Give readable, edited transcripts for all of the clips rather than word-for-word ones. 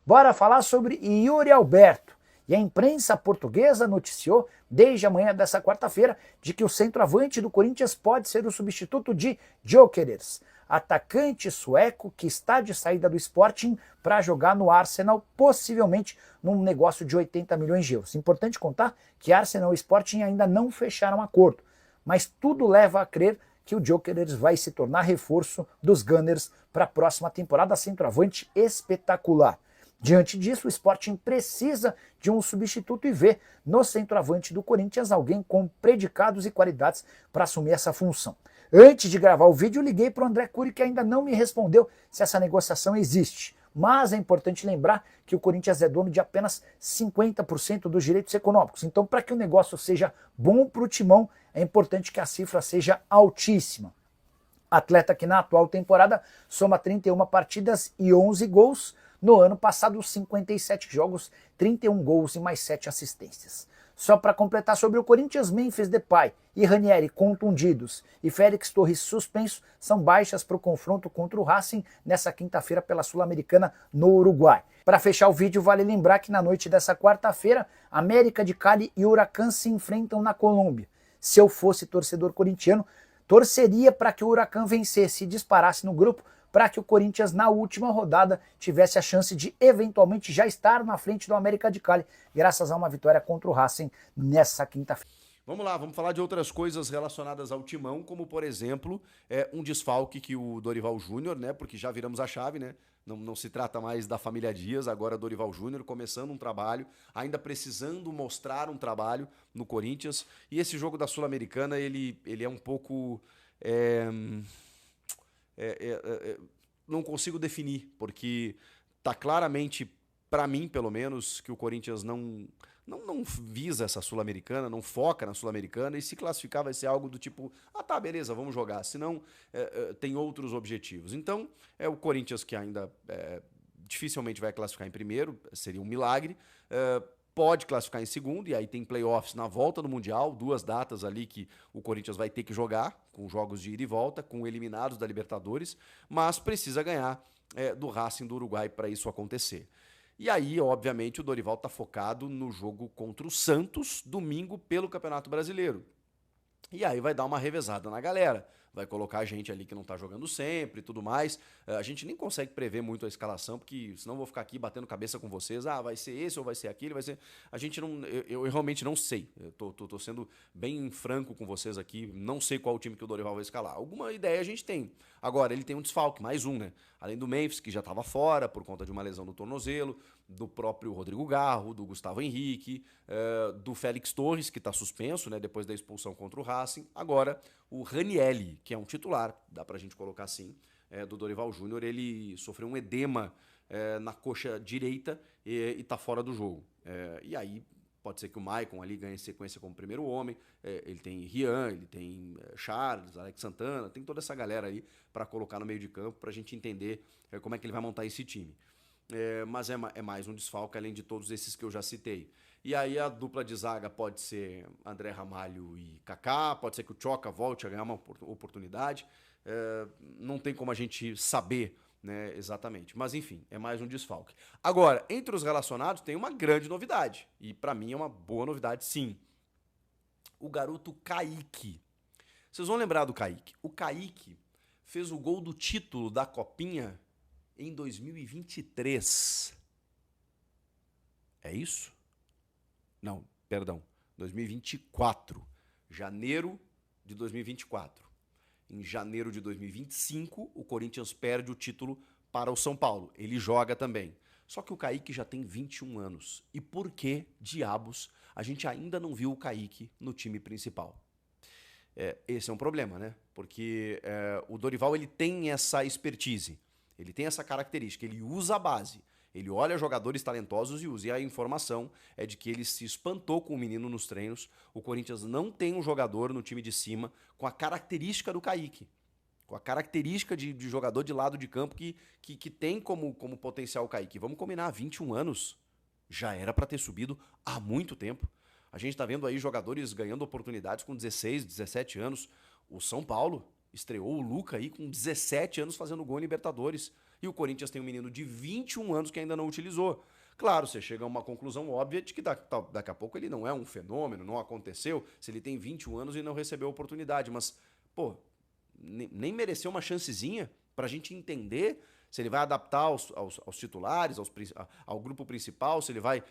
Bora falar sobre Yuri Alberto. E a imprensa portuguesa noticiou desde a manhã dessa quarta-feira de que o centroavante do Corinthians pode ser o substituto de Gyökeres, atacante sueco que está de saída do Sporting para jogar no Arsenal, possivelmente num negócio de 80 milhões de euros. Importante contar que Arsenal e Sporting ainda não fecharam acordo, mas tudo leva a crer que o Gyökeres vai se tornar reforço dos Gunners para a próxima temporada, centroavante espetacular. Diante disso, o Sporting precisa de um substituto e vê no centroavante do Corinthians alguém com predicados e qualidades para assumir essa função. Antes de gravar o vídeo, liguei para o André Cury, que ainda não me respondeu se essa negociação existe. Mas é importante lembrar que o Corinthians é dono de apenas 50% dos direitos econômicos. Então, para que o negócio seja bom para o Timão, é importante que a cifra seja altíssima. Atleta que na atual temporada soma 31 partidas e 11 gols. No ano passado, 57 jogos, 31 gols e mais 7 assistências. Só para completar sobre o Corinthians, Memphis Depay e Ranieri contundidos e Félix Torres suspenso são baixas para o confronto contra o Racing nessa quinta-feira pela Sul-Americana no Uruguai. Para fechar o vídeo, vale lembrar que na noite dessa quarta-feira, América de Cali e Huracan se enfrentam na Colômbia. Se eu fosse torcedor corintiano, torceria para que o Huracan vencesse e disparasse no grupo, para que o Corinthians, na última rodada, tivesse a chance de eventualmente já estar na frente do América de Cali, graças a uma vitória contra o Racing nessa quinta-feira. Vamos lá, vamos falar de outras coisas relacionadas ao Timão, como, por exemplo, um desfalque que o Dorival Júnior, né, porque já viramos a chave, né, não se trata mais da família Dias, agora Dorival Júnior começando um trabalho, ainda precisando mostrar um trabalho no Corinthians, e esse jogo da Sul-Americana, ele é um pouco... não consigo definir, porque tá claramente, para mim pelo menos, que o Corinthians não visa essa Sul-Americana, não foca na Sul-Americana, e se classificar vai ser algo do tipo, tá, beleza, vamos jogar, senão tem outros objetivos. Então, é o Corinthians que ainda dificilmente vai classificar em primeiro, seria um milagre, pode classificar em segundo, e aí tem playoffs na volta do Mundial, 2 datas ali que o Corinthians vai ter que jogar, com jogos de ida e volta, com eliminados da Libertadores, mas precisa ganhar do Racing do Uruguai para isso acontecer. E aí, obviamente, o Dorival está focado no jogo contra o Santos, domingo, pelo Campeonato Brasileiro. E aí vai dar uma revezada na galera. Vai colocar gente ali que não tá jogando sempre e tudo mais. A gente nem consegue prever muito a escalação, porque senão eu vou ficar aqui batendo cabeça com vocês. Vai ser esse ou vai ser aquele, vai ser... A gente não... Eu realmente não sei. Eu tô sendo bem franco com vocês aqui. Não sei qual o time que o Dorival vai escalar. Alguma ideia a gente tem. Agora, ele tem um desfalque, mais um, né? Além do Memphis, que já estava fora por conta de uma lesão no tornozelo, do próprio Rodrigo Garro, do Gustavo Henrique, do Félix Torres, que está suspenso, né, depois da expulsão contra o Racing. Agora, o Ranieri, que é um titular, dá pra gente colocar assim, do Dorival Júnior, ele sofreu um edema na coxa direita e tá fora do jogo. E aí pode ser que o Maicon ali ganhe sequência como primeiro homem, ele tem Rian, ele tem Charles, Alex Santana, tem toda essa galera aí para colocar no meio de campo pra gente entender como é que ele vai montar esse time. Mas é mais um desfalque, além de todos esses que eu já citei. E aí a dupla de zaga pode ser André Ramalho e Kaká, pode ser que o Choca volte a ganhar uma oportunidade. Não tem como a gente saber, né, exatamente. Mas enfim, é mais um desfalque. Agora, entre os relacionados tem uma grande novidade. E para mim é uma boa novidade, sim. O garoto Kaique. Vocês vão lembrar do Kaique. O Kaique fez o gol do título da Copinha em 2023. É isso? Não, perdão. 2024. Janeiro de 2024. Em janeiro de 2025, o Corinthians perde o título para o São Paulo. Ele joga também. Só que o Kaique já tem 21 anos. E por que, diabos, a gente ainda não viu o Kaique no time principal? Esse é um problema, né? Porque o Dorival ele tem essa expertise. Ele tem essa característica, ele usa a base. Ele olha jogadores talentosos e usa. E a informação é de que ele se espantou com o menino nos treinos. O Corinthians não tem um jogador no time de cima com a característica do Kaique. Com a característica de jogador de lado de campo que tem como potencial o Kaique. Vamos combinar, 21 anos já era para ter subido há muito tempo. A gente está vendo aí jogadores ganhando oportunidades com 16, 17 anos. O São Paulo Estreou o Luca aí com 17 anos fazendo gol em Libertadores. E o Corinthians tem um menino de 21 anos que ainda não utilizou. Claro, você chega a uma conclusão óbvia de que daqui a pouco ele não é um fenômeno, não aconteceu, se ele tem 21 anos e não recebeu a oportunidade. Mas, pô, nem mereceu uma chancezinha pra gente entender se ele vai adaptar aos titulares, ao grupo principal, se ele vai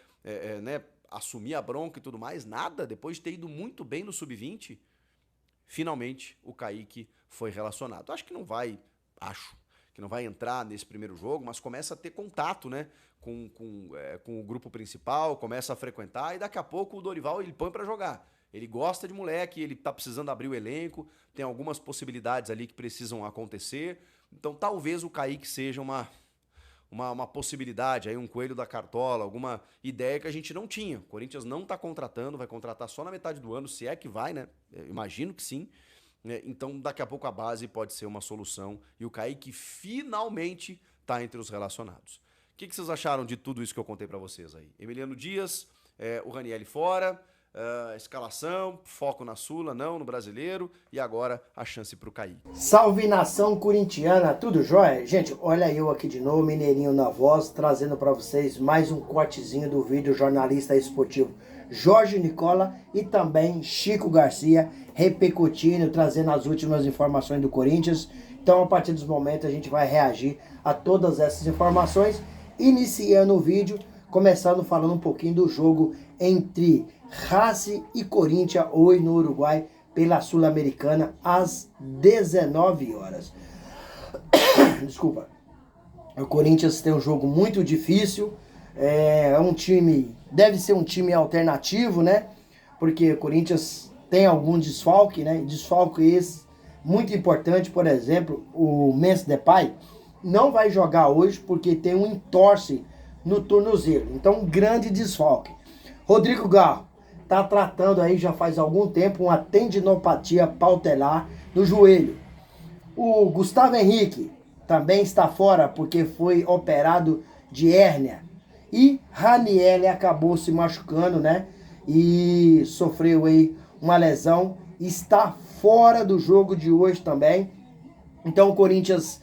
né, assumir a bronca e tudo mais. Nada, depois de ter ido muito bem no Sub-20, finalmente o Kaique foi relacionado. Acho que não vai entrar nesse primeiro jogo, mas começa a ter contato, né, com o grupo principal, começa a frequentar e daqui a pouco o Dorival ele põe pra jogar. Ele gosta de moleque, ele tá precisando abrir o elenco, tem algumas possibilidades ali que precisam acontecer. Então talvez o Kaique seja uma possibilidade, aí um coelho da cartola, alguma ideia que a gente não tinha. O Corinthians não tá contratando, vai contratar só na metade do ano, se é que vai, né? Eu imagino que sim. Então daqui a pouco a base pode ser uma solução e o Kaique finalmente tá entre os relacionados. O que vocês acharam de tudo isso que eu contei pra vocês aí? Emiliano Dias, o Ranieri fora... escalação, foco na Sula, não no Brasileiro, e agora a chance pro Kaique. Salve nação corintiana, tudo jóia? Gente, olha eu aqui de novo, Mineirinho na voz, trazendo para vocês mais um cortezinho do vídeo jornalista esportivo Jorge Nicola e também Chico Garcia, repercutindo, trazendo as últimas informações do Corinthians. Então, a partir dos momentos, a gente vai reagir a todas essas informações, iniciando o vídeo, começando falando um pouquinho do jogo entre Racing e Corinthians, hoje no Uruguai, pela Sul-Americana, às 19 horas. Desculpa. O Corinthians tem um jogo muito difícil, deve ser um time alternativo, né? Porque o Corinthians tem algum desfalque, né? Desfalque esse muito importante, por exemplo, o Memphis Depay não vai jogar hoje porque tem um entorse no tornozelo. Então, um grande desfalque. Rodrigo Garro está tratando aí já faz algum tempo uma tendinopatia patelar no joelho. O Gustavo Henrique também está fora porque foi operado de hérnia. E Ranieri acabou se machucando, né? E sofreu aí uma lesão. Está fora do jogo de hoje também. Então o Corinthians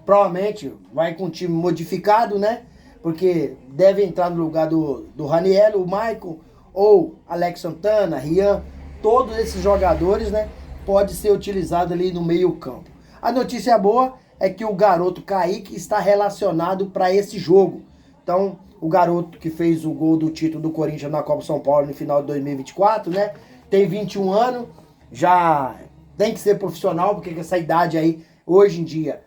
provavelmente vai com o time modificado, né? Porque deve entrar no lugar do Ranieri, o Maicon, ou Alex Santana, Rian, todos esses jogadores, né, pode ser utilizado ali no meio campo. A notícia boa é que o garoto Kaique está relacionado para esse jogo. Então, o garoto que fez o gol do título do Corinthians na Copa São Paulo no final de 2024, né, tem 21 anos, já tem que ser profissional, porque essa idade aí, hoje em dia,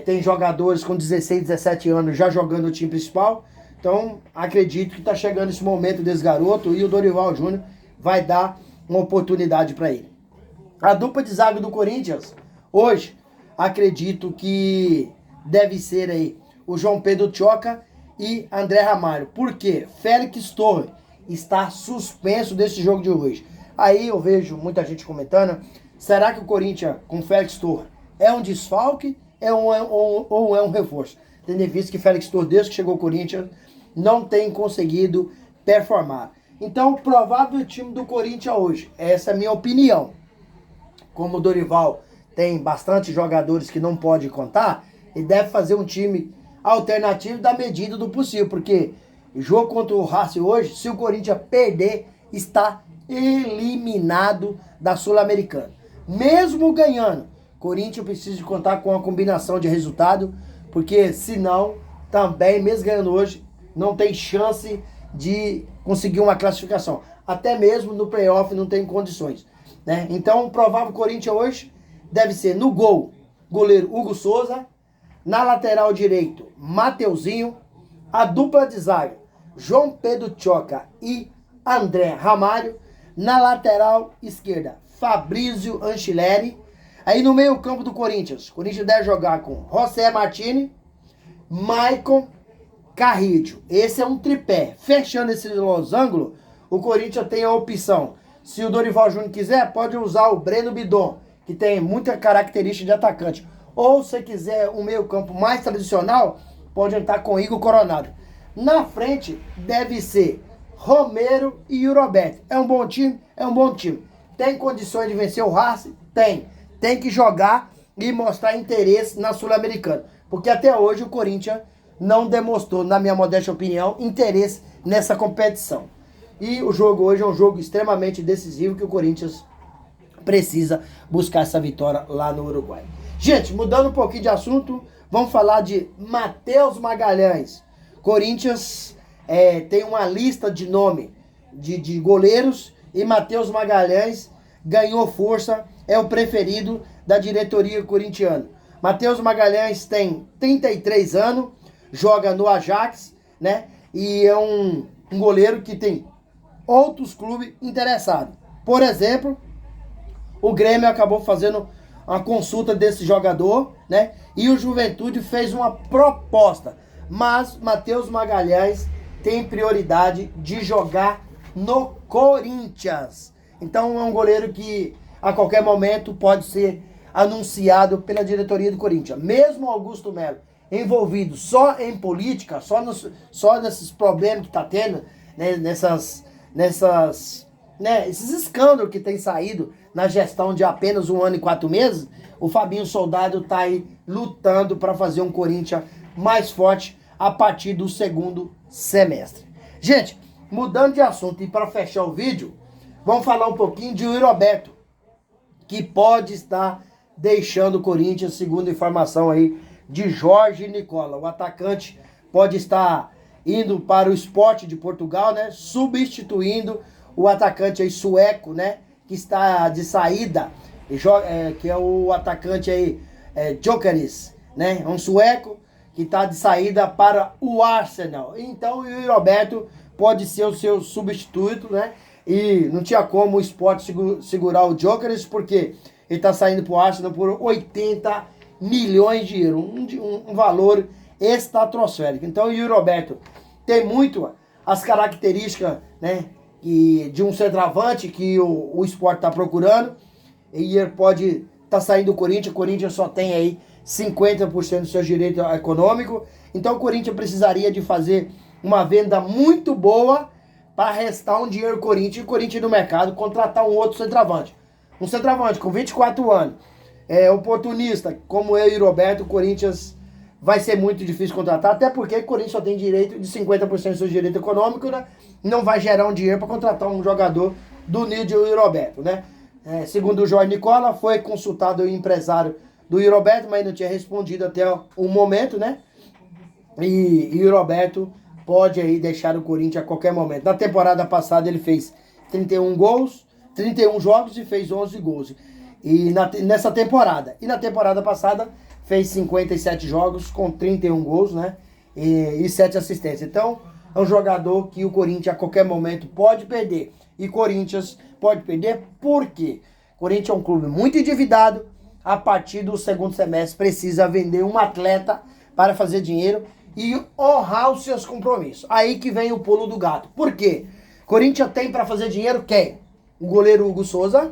tem jogadores com 16, 17 anos já jogando no time principal. Então, acredito que está chegando esse momento desse garoto e o Dorival Júnior vai dar uma oportunidade para ele. A dupla de zaga do Corinthians, hoje, acredito que deve ser aí o João Pedro Tchoca e André Ramalho. Por quê? Félix Torres está suspenso desse jogo de hoje. Aí eu vejo muita gente comentando, será que o Corinthians com Félix Torres é um desfalque ou é um reforço? Tendo em vista que Félix Torres, desde que chegou ao Corinthians, não tem conseguido performar. Então, o provável time do Corinthians hoje, essa é a minha opinião. Como o Dorival tem bastante jogadores que não pode contar, ele deve fazer um time alternativo da medida do possível, porque o jogo contra o Racing hoje, se o Corinthians perder, está eliminado da Sul-Americana. Mesmo ganhando, Corinthians precisa contar com uma combinação de resultado, porque senão, também, mesmo ganhando hoje, não tem chance de conseguir uma classificação. Até mesmo no playoff não tem condições, né? Então, o provável Corinthians hoje deve ser no gol, goleiro Hugo Souza, na lateral direito, Mateuzinho, a dupla de zaga, João Pedro Tchoca e André Ramalho, na lateral esquerda, Fabrício Anchileri. Aí no meio campo do Corinthians, o Corinthians deve jogar com José Martini, Maicon, Carrillo. Esse é um tripé. Fechando esse losango, o Corinthians tem a opção. Se o Dorival Júnior quiser, pode usar o Breno Bidon, que tem muita característica de atacante. Ou se quiser um meio campo mais tradicional, pode entrar com Igor Coronado. Na frente deve ser Romero e o Roberto. É um bom time? É um bom time. Tem condições de vencer o Racing? Tem. tem que jogar e mostrar interesse na Sul-Americana. Porque até hoje o Corinthians não demonstrou, na minha modesta opinião, interesse nessa competição. E o jogo hoje é um jogo extremamente decisivo que o Corinthians precisa buscar essa vitória lá no Uruguai. Gente, mudando um pouquinho de assunto, vamos falar de Matheus Magalhães. Corinthians tem uma lista de nome de goleiros e Matheus Magalhães ganhou força, é o preferido da diretoria corintiana. Matheus Magalhães tem 33 anos, joga no Ajax, né? E é um goleiro que tem outros clubes interessados. Por exemplo, o Grêmio acabou fazendo uma consulta desse jogador, né? E o Juventude fez uma proposta. Mas Matheus Magalhães tem prioridade de jogar no Corinthians. Então é um goleiro que a qualquer momento pode ser anunciado pela diretoria do Corinthians. Mesmo Augusto Melo envolvido só em política, só nesses problemas que está tendo, né? Esses escândalos que tem saído na gestão de apenas 1 ano e 4 meses, o Fabinho Soldado está aí lutando para fazer um Corinthians mais forte a partir do segundo semestre. Gente, mudando de assunto e para fechar o vídeo, vamos falar um pouquinho de Yuri Alberto, que pode estar deixando o Corinthians, segundo informação aí de Jorge Nicola. O atacante pode estar indo para o Sport de Portugal, né? Substituindo o atacante aí sueco, né? Que está de saída, que é o atacante aí, Gyökeres, né? É um sueco que está de saída para o Arsenal. Então o Yuri Alberto pode ser o seu substituto, né? E não tinha como o Sport segurar o Gyökeres, porque ele está saindo para o Arsenal por 80 milhões de euros, um valor estratosférico. Então o Yuri Alberto tem muito as características, né, de um centroavante que o Sport está procurando, e ele pode estar saindo do Corinthians. O Corinthians só tem aí 50% do seu direito econômico, então o Corinthians precisaria de fazer uma venda muito boa para restar um dinheiro ao Corinthians, e o Corinthians no mercado contratar um outro centroavante. Um centroavante com 24 anos, oportunista, como eu e o Roberto, o Corinthians vai ser muito difícil contratar, até porque o Corinthians só tem direito de 50% do seu direito econômico, né? Não vai gerar um dinheiro para contratar um jogador do nível de Yuri Alberto, né? Segundo o Jorge Nicola, foi consultado o empresário do Yuri Alberto, mas não tinha respondido até o momento, né? E Yuri Alberto pode aí deixar o Corinthians a qualquer momento. Na temporada passada ele fez 31 gols, 31 jogos e fez 11 gols. E nessa temporada. E na temporada passada fez 57 jogos com 31 gols, né? E 7 assistências. Então, é um jogador que o Corinthians a qualquer momento pode perder. E Corinthians pode perder porque o Corinthians é um clube muito endividado. A partir do segundo semestre precisa vender um atleta para fazer dinheiro e honrar os seus compromissos. Aí que vem o pulo do gato. Por quê? Corinthians tem para fazer dinheiro quem? O goleiro Hugo Souza,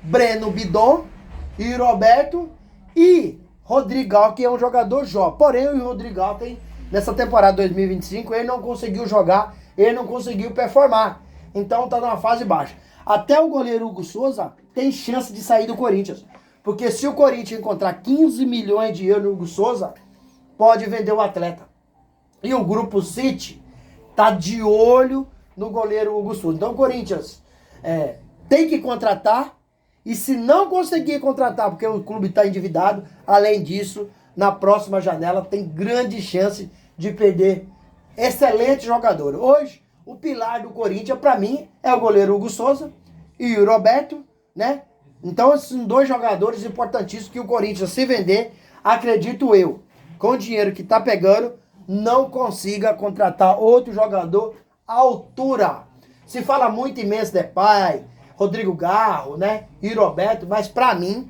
Breno Bidon, e Roberto e Rodrigal, que é um jogador jovem. Porém, o Rodrigal nessa temporada 2025, ele não conseguiu jogar, ele não conseguiu performar. Então tá numa fase baixa. Até o goleiro Hugo Souza tem chance de sair do Corinthians. Porque se o Corinthians encontrar 15 milhões de euros no Hugo Souza, pode vender o atleta. E o Grupo City tá de olho no goleiro Hugo Souza. Então o Corinthians tem que contratar. E se não conseguir contratar, porque o clube está endividado, além disso, na próxima janela tem grande chance de perder excelente jogador. Hoje, o pilar do Corinthians, para mim, é o goleiro Hugo Souza e o Roberto, né? Então, esses são dois jogadores importantíssimos que o Corinthians, se vender, acredito eu, com o dinheiro que está pegando, não consiga contratar outro jogador à altura. Se fala muito em Memphis Depay, Rodrigo Garro, né? E Roberto, mas para mim,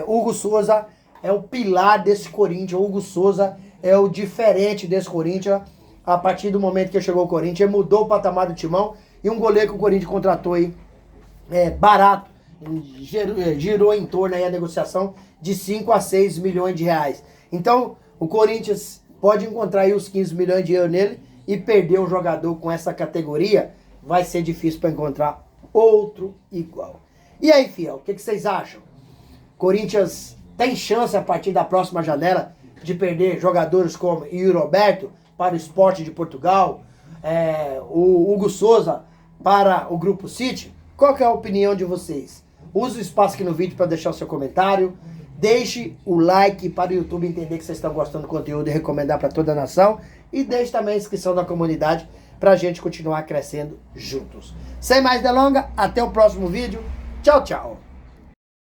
Hugo Souza é o pilar desse Corinthians. O Hugo Souza é o diferente desse Corinthians. A partir do momento que chegou o Corinthians, ele mudou o patamar do timão. E um goleiro que o Corinthians contratou aí, barato, girou em torno aí a negociação de 5 a 6 milhões de reais. Então, o Corinthians pode encontrar aí os 15 milhões de euros nele e perder um jogador com essa categoria. Vai ser difícil para encontrar outro igual. E aí, fiel, o que vocês acham? Corinthians tem chance a partir da próxima janela de perder jogadores como Yuri Roberto para o Sport de Portugal, o Hugo Souza para o Grupo City? Qual que é a opinião de vocês? Use o espaço aqui no vídeo para deixar o seu comentário. Deixe o like para o YouTube entender que vocês estão gostando do conteúdo e recomendar para toda a nação. E deixe também a inscrição da comunidade para a gente continuar crescendo juntos. Sem mais delongas, até o próximo vídeo. Tchau, tchau.